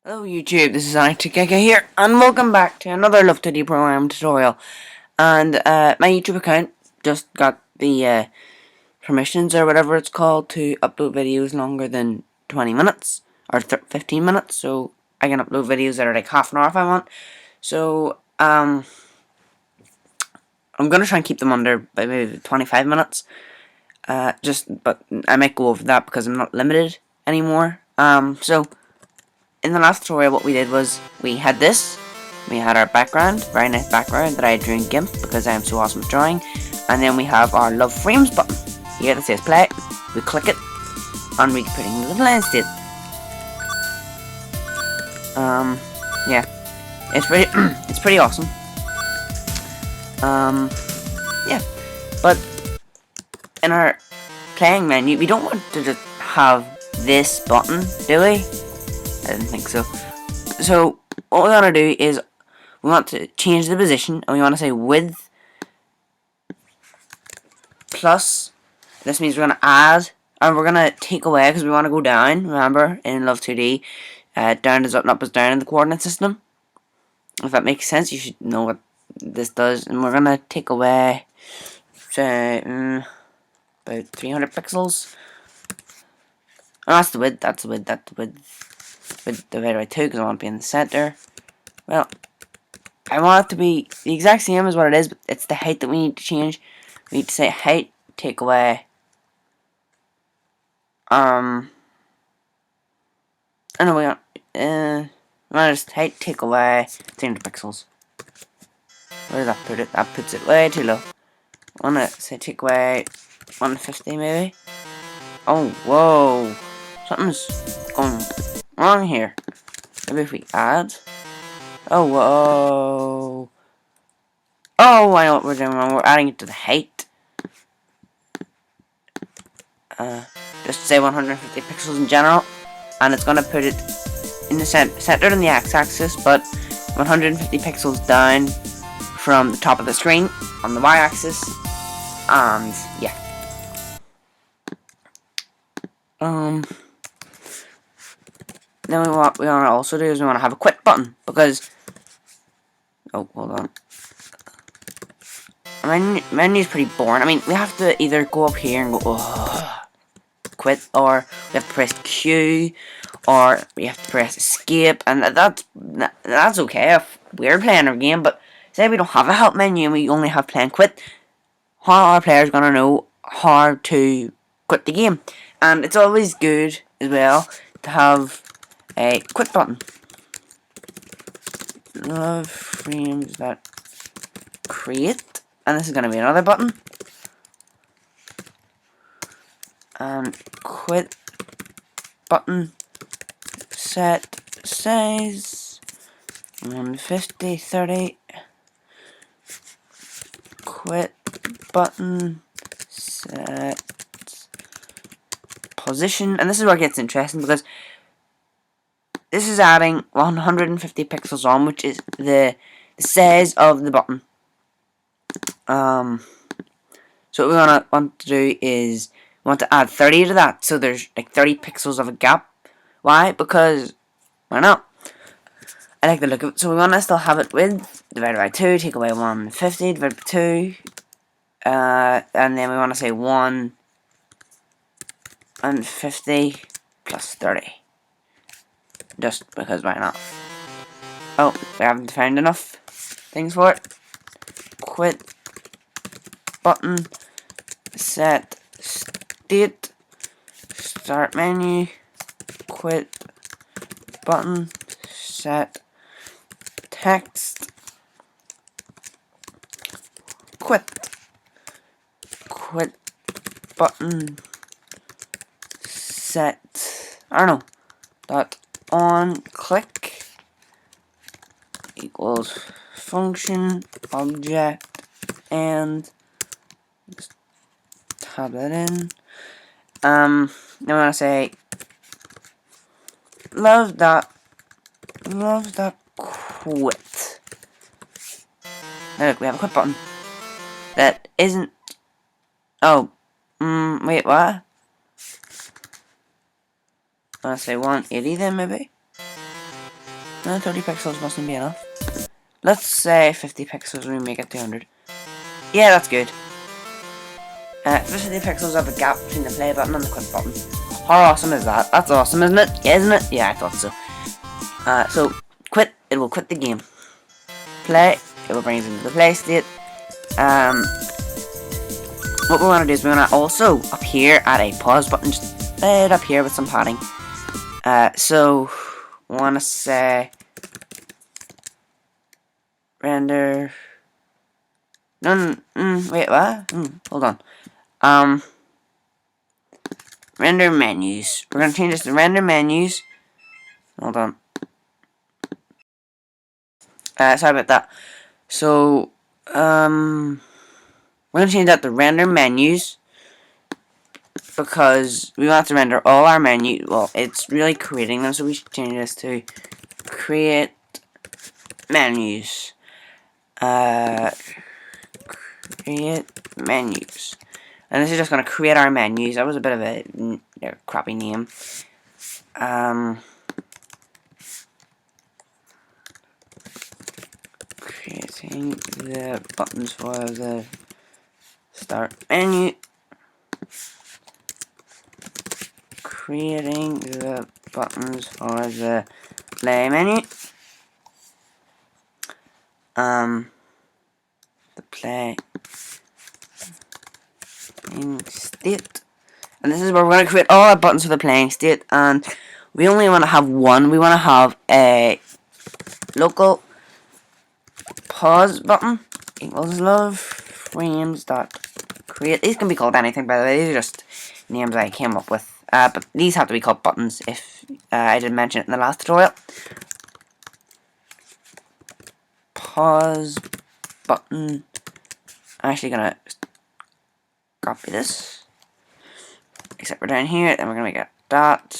Hello YouTube, this is Untitled Chapter here, and welcome back to another Love2d program tutorial. And my YouTube account just got the permissions or whatever it's called to upload videos longer than 20 minutes or 15 minutes, so I can upload videos that are like half an hour if I want. So I'm gonna try and keep them under by maybe 25 minutes. But I might go over that because I'm not limited anymore. So in the last tutorial, what we did was we had this. We had our background, very nice background that I drew in GIMP because I am so awesome at drawing. And then we have our Love Frames button here that says play. We click it, and we put in the little end state. Yeah, it's pretty awesome. Yeah, but in our playing menu, we don't want to just have this button, do we? I didn't think so. So what we want to do is we want to change the position, and we want to say width plus. This means we're going to add, and we're going to take away because we want to go down. Remember, in Love2d, down is up and up is down in the coordinate system. If that makes sense, you should know what this does. And we're going to take away, say, about 300 pixels. Oh, that's the width, that's the width, that's the width. Width divided by 2 because I want to be in the center. Well, I want it to be the exact same as what it is, but it's the height that we need to change. We need to say height, take away. I know we want to just height, take away 300 pixels. Where does that put it? That puts it way too low. I want to say take away 150 maybe. Oh, whoa. Something's going wrong here. Maybe if we add. Oh, whoa. Oh, I know what we're doing wrong. We're adding it to the height. Just say 150 pixels in general. And it's going to put it in the center in the x-axis, but 150 pixels down from the top of the screen on the y-axis. And, yeah. Then what we want to also do is we want to have a quit button, because oh, hold on. Menu is pretty boring. I mean, we have to either go up here and go, quit, or we have to press Q, or we have to press escape, and that's okay if we're playing our game, but say we don't have a help menu and we only have play and quit, how are our players going to know how to quit the game? And it's always good, as well, to have a quit button. Love frames that create, and this is going to be another button, and quit button, set size 150 30, quit button, set position, and this is where it gets interesting because this is adding 150 pixels on, which is the size of the button. So what we want to do is we want to add 30 to that, so there's like 30 pixels of a gap. Why? Because why not? I like the look of it. So we want to still have it width divided by 2, take away 150 divided by 2, and then we want to say 150 plus 30. Just because why not? Oh, we haven't found enough things for it. Quit button, set state, start menu, quit button, set text, quit button, set, I don't know, dot on click equals function object, and just tab that in. Then I want to say love that quit. Now look, we have a quit button that isn't. Oh, wait, what? I want to say 180 then maybe. 30 pixels mustn't be enough. Let's say 50 pixels when we make it 200. Yeah, that's good. 50 pixels of a gap between the play button and the quit button. How awesome is that? That's awesome, isn't it? Yeah, isn't it? Yeah, I thought so. So, quit, it will quit the game. Play, it will bring us into the play state. What we want to do is we want to also, up here, add a pause button, just right up here with some padding. So, we want to say, render, wait, what? Hold on. Render menus. We're going to change this to render menus. Hold on. Sorry about that. So, we're going to change that to render menus, because we want to render all our menus. Well, it's really creating them, so we should change this to create menus. Create menus. And this is just going to create our menus. That was a bit of a crappy name. Creating the buttons for the start menu. Creating the buttons for the play menu. The play state. And this is where we're going to create all our buttons for the playing state. And we only want to have one. We want to have a local pause button equals love frames dot create. These can be called anything, by the way. These are just names I came up with. But these have to be called buttons, if I didn't mention it in the last tutorial. Pause button. I'm actually gonna copy this. Except we're down here, then we're gonna make a dot.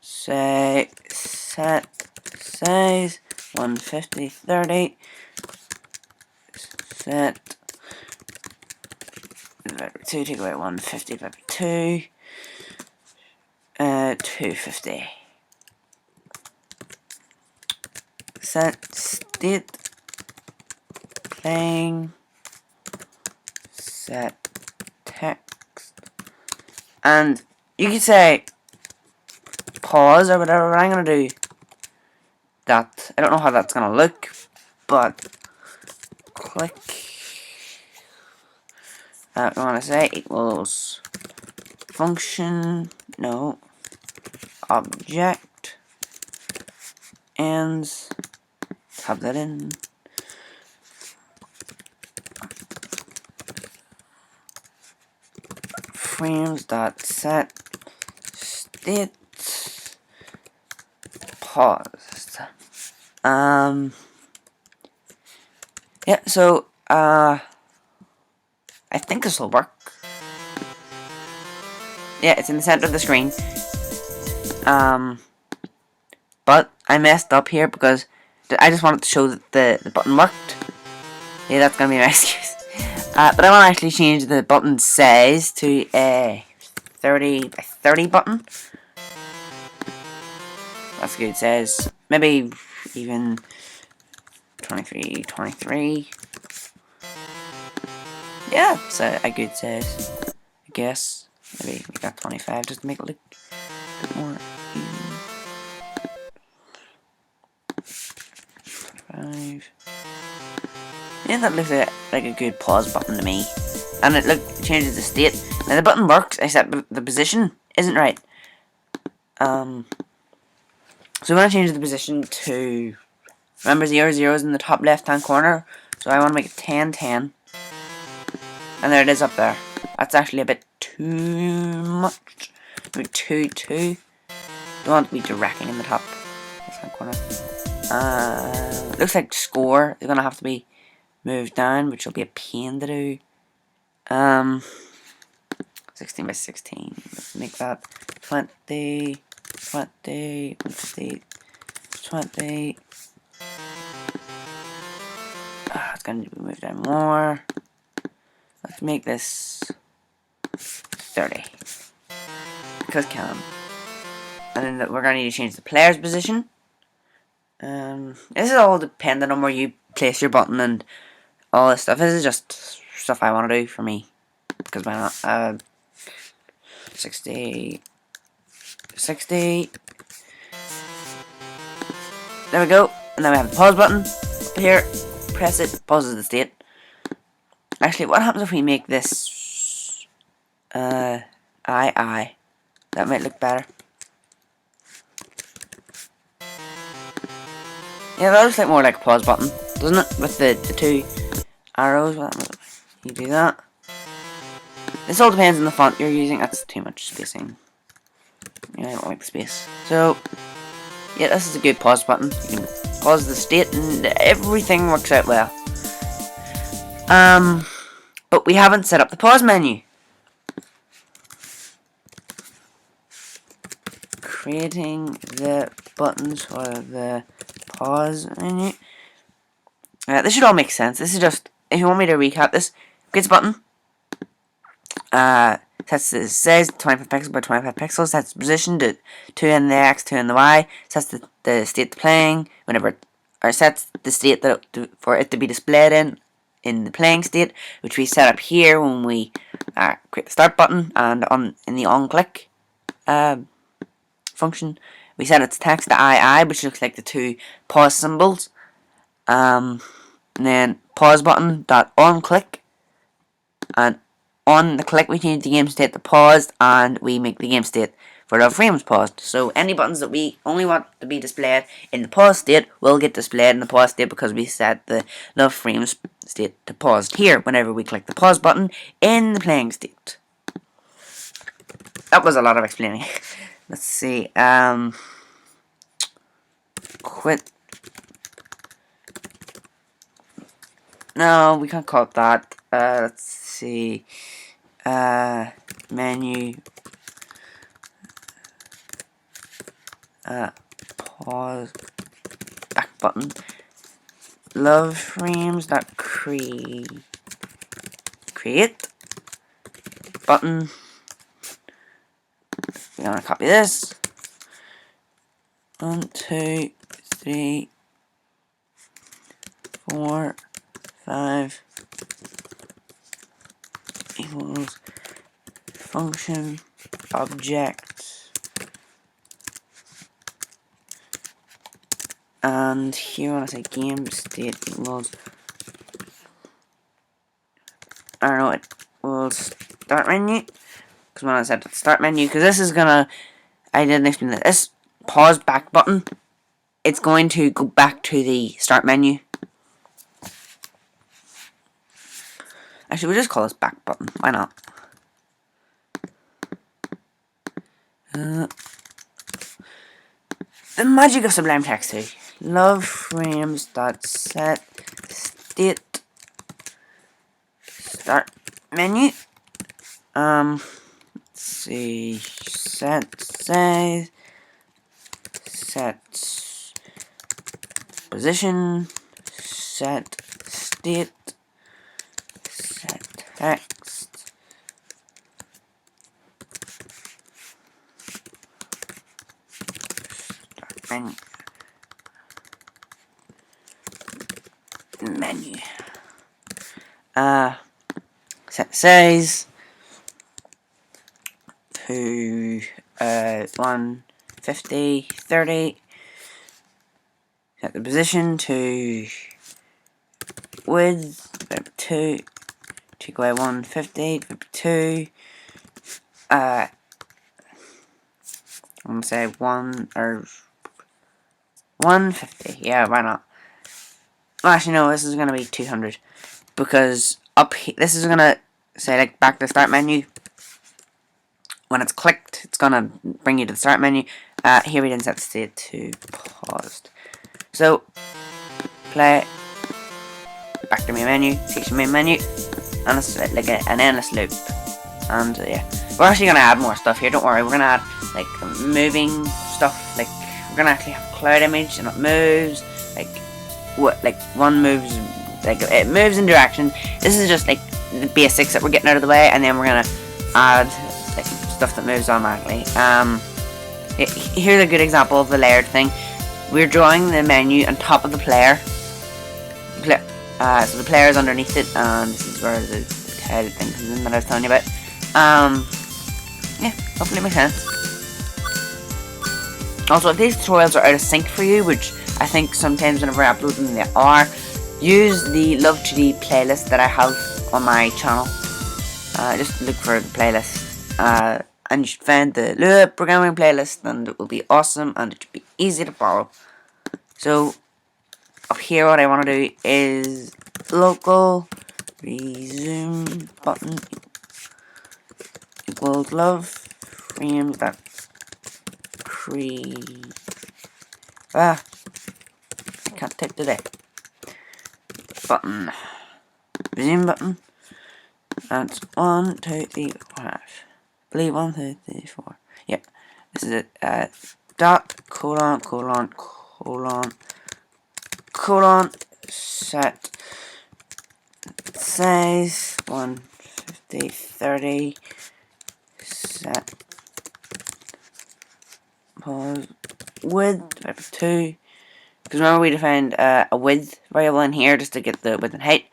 Say set size 150 30. Set 2, take away 150 2. 250. Set state playing set text, and you can say pause or whatever, but I'm gonna do that. I don't know how that's gonna look, but click. We want to say equals function, no, object, ends, type that in. Frames dot set state paused. Yeah, so I think this will work. Yeah, it's in the center of the screen. But I messed up here because I just wanted to show that the button worked. Yeah, that's gonna be my excuse. But I want to actually change the button size to a 30 by 30 button. That's a good size. Maybe even 23. Yeah, it's a good size, I guess. Maybe we got 25 just to make it look a bit more even. 5. Yeah, that looks like a good pause button to me. And it changes the state. Now the button works, except the position isn't right. So we want to change the position to, remember 0, 0 is in the top left hand corner. So I want to make it 10, 10. And there it is up there. That's actually a bit too much. Maybe 2, 2. Don't want to be directly in the top left hand corner. Looks like score is going to have to be moved down, which will be a pain to do. 16 by 16. Let's make that 20, 20, 20, 20. It's going to be moved down more. Let's make this 30. Because can. And then we're going to need to change the player's position. This is all dependent on where you place your button and all this stuff. This is just stuff I want to do for me, because why not? 60. There we go. And then we have the pause button here. Press it, pauses the state. Actually, what happens if we make this I? That might look better. Yeah, that looks like more like a pause button, doesn't it? With the two arrows. You do that. This all depends on the font you're using. That's too much spacing. Yeah, I don't like the space. So, yeah, this is a good pause button. You can pause the state and everything works out well. But we haven't set up the pause menu. Creating the buttons for the pause menu. This should all make sense. This is just, if you want me to recap this, creates a button. Sets the size 25 pixels by 25 pixels. Sets the position to 2 in the X, 2 in the Y. Sets the state to playing whenever, or sets the state that for it to be displayed in the playing state, which we set up here when we create the start button, and in the on click function we set its text to II, which looks like the two pause symbols, and then pause button dot on click, and on the click we change the game state to paused, and we make the game state for LÖVE frames paused. So any buttons that we only want to be displayed in the pause state will get displayed in the pause state, because we set the LÖVE frames state to paused here whenever we click the pause button in the playing state. That was a lot of explaining. Let's see. Quit. No, we can't call it that. Let's see. Menu. Pause. Back button. LÖVE frames that create button. We're gonna copy this. 1, 2, 3, 4, 5 equals function object, and here I want to say game state equals, I don't know, it will start menu, because when I said start menu, because this is gonna, I didn't explain that, this pause back button, it's going to go back to the start menu. Actually, we'll just call this back button. Why not? The magic of Sublime Text 2. LÖVE frames dot set state start menu. Let's see, set size, set position, set state, set text, start menu, set size to 150, 30. Set the position to width 2. Take away 150, 52. I'm gonna say 150. Yeah, why not? Well, actually, no. This is gonna be 200, because up here, this is gonna say like back to the start menu. When it's clicked, it's gonna bring you to the start menu. Here we didn't set the state to paused. So play, back to main menu, takes your main menu, and it's like an endless loop. And yeah, we're actually gonna add more stuff here. Don't worry, we're gonna add like moving stuff. Like we're gonna actually have a cloud image, and it moves. Like one moves, like it moves in direction. This is just like the basics that we're getting out of the way, and then we're gonna add like stuff that moves automatically. Here's a good example of the layered thing. we're drawing the menu on top of the player. So the player is underneath it, and this is where the title thing comes in that I was telling you about. Yeah, hopefully it makes sense. Also, if these tutorials are out of sync for you, which I think sometimes whenever I upload them they are, use the Love2d playlist that I have on my channel. Just look for the playlist, and you should find the LÖVE programming playlist, and it will be awesome, and it should be easy to follow. So, up here what I want to do is local resume button equals love frames that I can't type today. Button. Resume button. That's 1, 2, 3, 4. I believe 1, 2, 3, 4. Yep. This is it. Dot colon set size 150 30 set pause width 2, because remember we defined a width variable in here just to get the width and height.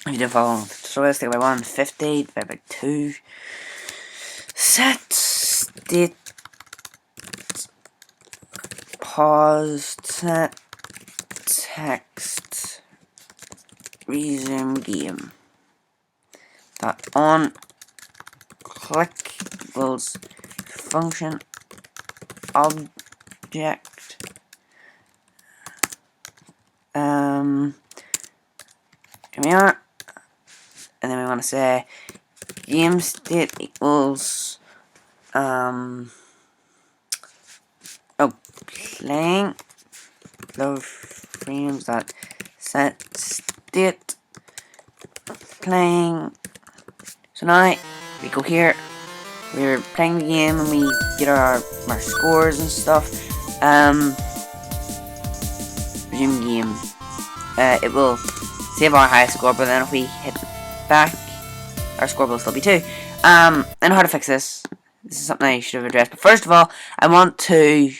If you didn't follow the tutorial, stick by 150 divided by 2 set state pause set text resume game that on click equals function object here we are, and then we want to say game state equals playing love frames that set state playing. So now we go here, we're playing the game and we get our scores and stuff. Resume game. It will save our highest score, but then if we hit back, our score will still be 2. I know how to fix this. This is something I should have addressed. But first of all, I want to...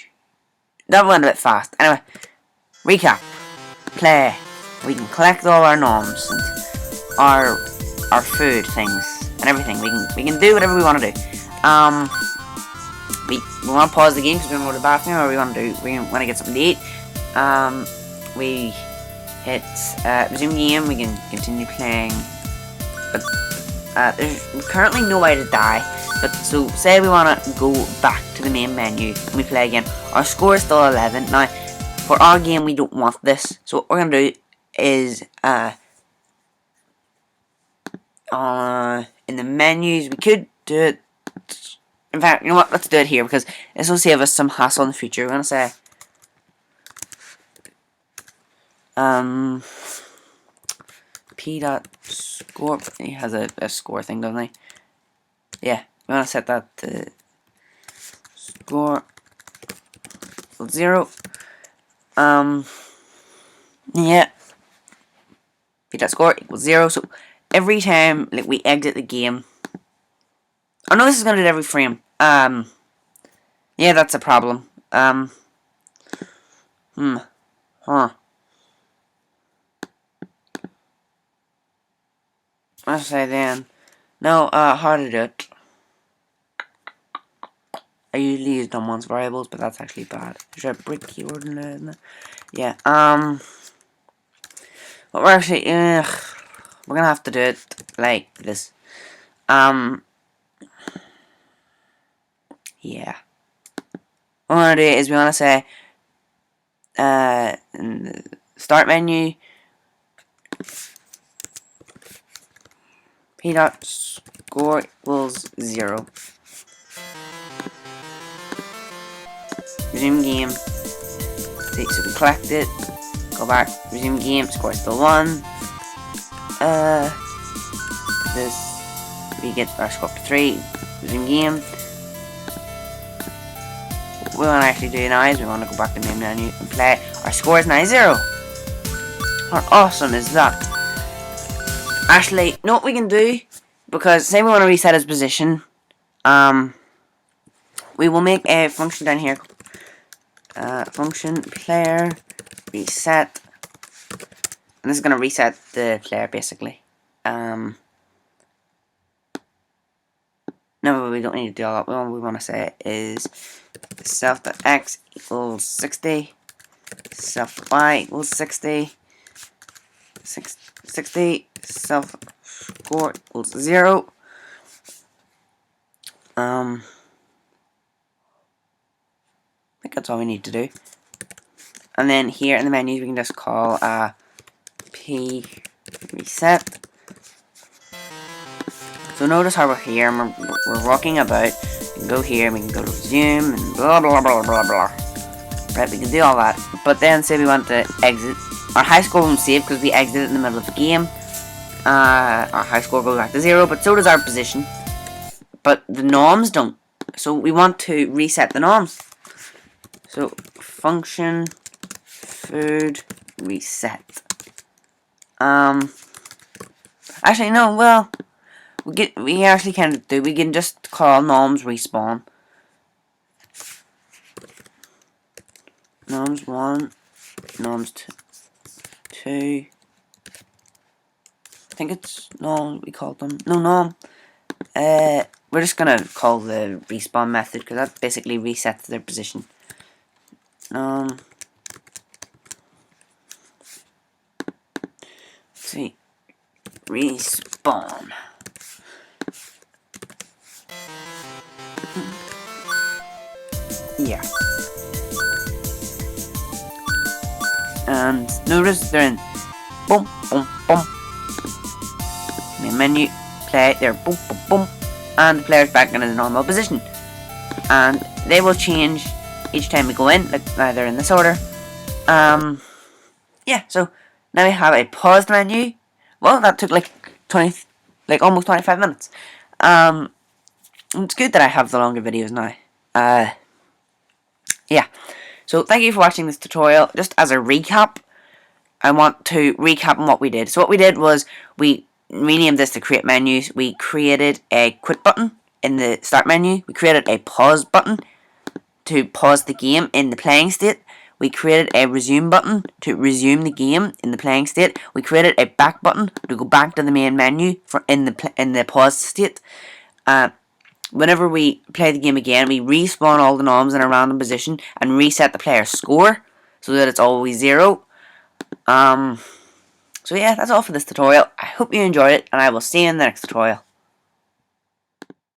That went a bit fast. Anyway, recap. Play. We can collect all our noms and our food things and everything. We can do whatever we want to do. We want to pause the game because we want to go to the bathroom, or we want to get something to eat. We hit resume game. We can continue playing, but there's currently no way to die. But so say we want to go back to the main menu and we play again. Our score is still 11. Now for our game we don't want this, so what we're gonna do is in the menus we could do it. In fact, you know what? Let's do it here because this will save us some hassle in the future. We're gonna say p.score. He has a score thing, doesn't he? Yeah, we want to set that to score equals 0. Yeah, p.score equals 0. So every time like we exit the game, I know this is gonna do it every frame. Yeah, that's a problem. Let's say then. No, how to do it. I usually use dumb ones variables, but that's actually bad. There's a brick keyword in there, isn't there? Yeah, but we're actually, we're gonna have to do it like this. Yeah. What we want to do is we want to say, in the start menu, p.score equals 0. Resume game. So we collect it, go back, resume game, score is still 1. This, we get our score up to 3, resume game. What we want to actually do now is we want to go back to the main menu and play. Our score is now 0. How awesome is that? Actually, you know what we can do? Because say we want to reset his position, we will make a function down here function player reset, and this is going to reset the player basically. No, we don't need to do all that. What we want to say is self.x equals 60, self.y equals 60, 60, self score equals 0. I think that's all we need to do. And then here in the menus we can just call p reset. So notice how we're here and we're walking about. We can go here and we can go to resume and blah blah blah blah blah. Right, we can do all that. But then say we want to exit. Our high score won't save because we exited in the middle of the game. Our high score goes back to 0, but so does our position. But the norms don't. So we want to reset the norms. So function food reset. Actually no, well, we actually can't do. We can just call norms respawn. Norms 1, norms 2. I think it's norm. We called them. No norm. We're just gonna call the respawn method because that basically resets their position. Let's see. Respawn. Yeah. And notice they're in boom, boom, boom. Main menu, play, they're boom, boom, boom. And the player's back in his normal position. And they will change each time we go in, like now they're in this order. Yeah, so now we have a paused menu. Well, that took like almost 25 minutes. It's good that I have the longer videos now. Yeah. So thank you for watching this tutorial. Just as a recap, I want to recap on what we did. So what we did was we renamed this to create menus. We created a quit button in the start menu. We created a pause button to pause the game in the playing state. We created a resume button to resume the game in the playing state. We created a back button to go back to the main menu in the pause state. Whenever we play the game again, we respawn all the norms in a random position and reset the player's score so that it's always 0. So yeah, that's all for this tutorial. I hope you enjoyed it, and I will see you in the next tutorial.